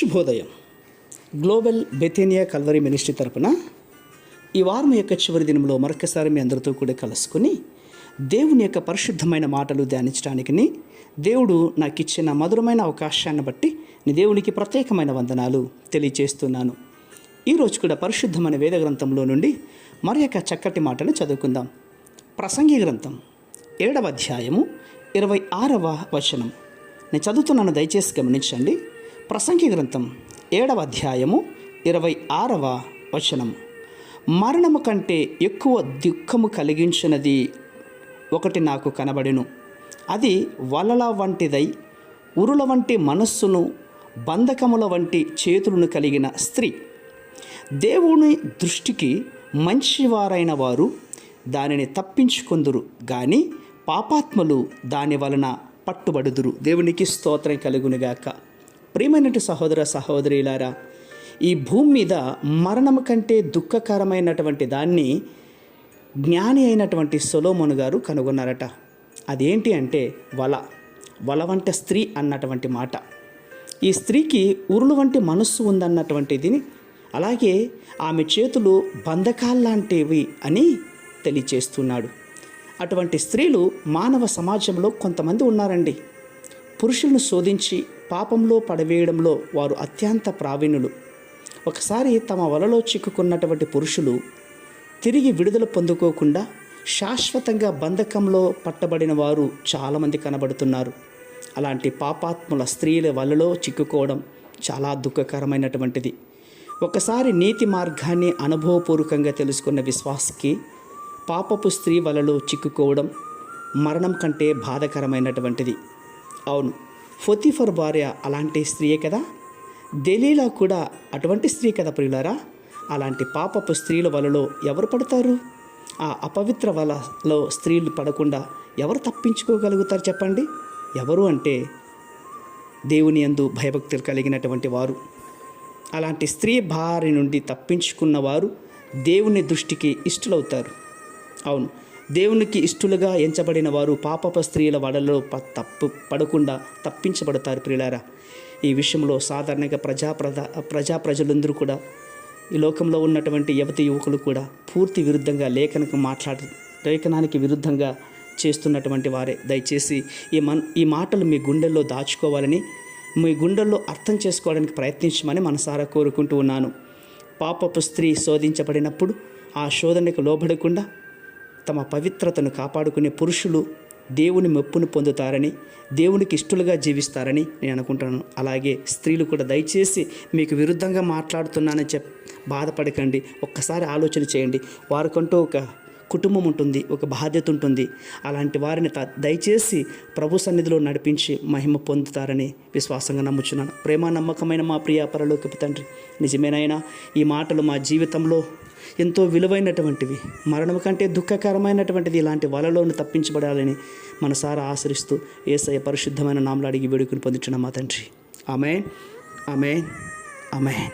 శుభోదయం. Global బెథేనియా Calvary ministry తరపున ఈ వారం యొక్క చివరి దినంలో మరొకసారి మీ అందరితో కూడా కలుసుకొని దేవుని యొక్క పరిశుద్ధమైన మాటలు ధ్యానించడానికి దేవుడు నాకు ఇచ్చిన మధురమైన అవకాశాన్ని బట్టి నీ దేవునికి ప్రత్యేకమైన వందనాలు తెలియజేస్తున్నాను. ఈరోజు కూడా పరిశుద్ధమైన వేద గ్రంథంలో నుండి మరి యొక్క చక్కటి మాటలు చదువుకుందాం. ప్రసంగి గ్రంథం 7వ అధ్యాయము 26వ వచనం నేను చదువుతున్నాను, దయచేసి గమనించండి. ప్రసంగి గ్రంథం 7వ అధ్యాయము 26వ వచనం. మరణము కంటే ఎక్కువ దుఃఖము కలిగించినది ఒకటి నాకు కనబడెను. అది వలల వంటిదై ఉరుల వంటి మనస్సును బంధకముల వంటి చేతులను కలిగిన స్త్రీ. దేవుని దృష్టికి మంచివారైన వారు దానిని తప్పించుకొందురు గాని పాపాత్ములు దాని వలన పట్టుబడుదురు. దేవునికి స్తోత్రం కలుగునుగాక. ప్రియమైనటువంటి సహోదర సహోదరులారా, ఈ భూమి మీద మరణము కంటే దుఃఖకరమైనటువంటి దాన్ని జ్ఞాని అయినటువంటి సొలొమోను గారు కనుగొన్నారట. అదేంటి అంటే వల వంటి స్త్రీ అన్నటువంటి మాట. ఈ స్త్రీకి ఉరులు వంటి మనస్సు ఉందన్నటువంటిది, అలాగే ఆమె చేతులు బంధకాల్లాంటివి అని తెలియచేస్తున్నాడు. అటువంటి స్త్రీలు మానవ సమాజంలో కొంతమంది ఉన్నారండి. పురుషులను శోధించి పాపంలో పడవేయడంలో వారు అత్యంత ప్రావీణులు. ఒకసారి తమ వలలో చిక్కుకున్నటువంటి పురుషులు తిరిగి విడుదల పొందుకోకుండా శాశ్వతంగా బంధకంలో పట్టబడిన వారు చాలామంది కనబడుతున్నారు. అలాంటి పాపాత్ముల స్త్రీల వలలో చిక్కుకోవడం చాలా దుఃఖకరమైనటువంటిది. ఒకసారి నీతి మార్గాన్ని అనుభవపూర్వకంగా తెలుసుకున్న విశ్వాసికి పాపపు స్త్రీ వలలో చిక్కుకోవడం మరణం కంటే బాధకరమైనటువంటిది. అవును, పొతిఫర్ భార్య అలాంటి స్త్రీయే కదా. దెలీలా కూడా అటువంటి స్త్రీ కదా ప్రియులారా. అలాంటి పాపపు స్త్రీల వలలో ఎవరు పడతారు? ఆ అపవిత్ర వలలో స్త్రీలు పడకుండా ఎవరు తప్పించుకోగలుగుతారు చెప్పండి? ఎవరు అంటే దేవుని యందు భయభక్తులు కలిగినటువంటి వారు. అలాంటి స్త్రీ బారి నుండి తప్పించుకున్న వారు దేవుని దృష్టికి ఇష్టలవుతారు. అవును, దేవునికి ఇష్టలుగా ఎంచబడిన వారు పాపపు స్త్రీల వలలో పడకుండా తప్పించబడతారు ప్రియులారా. ఈ విషయంలో సాధారణంగా ప్రజలందరూ కూడా, ఈ లోకంలో ఉన్నటువంటి యువతి యువకులు కూడా పూర్తి విరుద్ధంగా లేఖనానికి విరుద్ధంగా చేస్తున్నటువంటి వారే. దయచేసి ఈ మాటలు మీ గుండెల్లో దాచుకోవాలని, మీ గుండెల్లో అర్థం చేసుకోవడానికి ప్రయత్నించమని మనసారా కోరుకుంటూ ఉన్నాను. పాపపు స్త్రీ శోధించబడినప్పుడు ఆ శోధనకు లోబడకుండా తమ పవిత్రతను కాపాడుకునే పురుషులు దేవుని మెప్పును పొందుతారని, దేవునికి ఇష్టలుగా జీవిస్తారని నేను అనుకుంటున్నాను. అలాగే స్త్రీలు కూడా దయచేసి మీకు విరుద్ధంగా మాట్లాడుతున్నానని బాధపడకండి. ఒక్కసారి ఆలోచన చేయండి. వారికంటూ ఒక కుటుంబం ఉంటుంది, ఒక బాధ్యత ఉంటుంది. అలాంటి వారిని దయచేసి ప్రభు సన్నిధిలో నడిపించి మహిమ పొందుతారని విశ్వాసంగా నమ్ముచున్నాను. ప్రేమ నమ్మకమైన మా ప్రియ పరలోకపు తండ్రి, నిజమేనైనా ఈ మాటలు మా జీవితంలో ఎంతో విలువైనటువంటివి, మరణం కంటే దుఃఖకరమైనటువంటిది. ఇలాంటి వలలోను తప్పించబడాలని మనసారా ఆశ్రయిస్తూ యేసయ్య పరిశుద్ధమైన నామములో అడిగి వేడుకుని పొందుచున్నాం మా తండ్రి. ఆమేన్, ఆమేన్, ఆమేన్.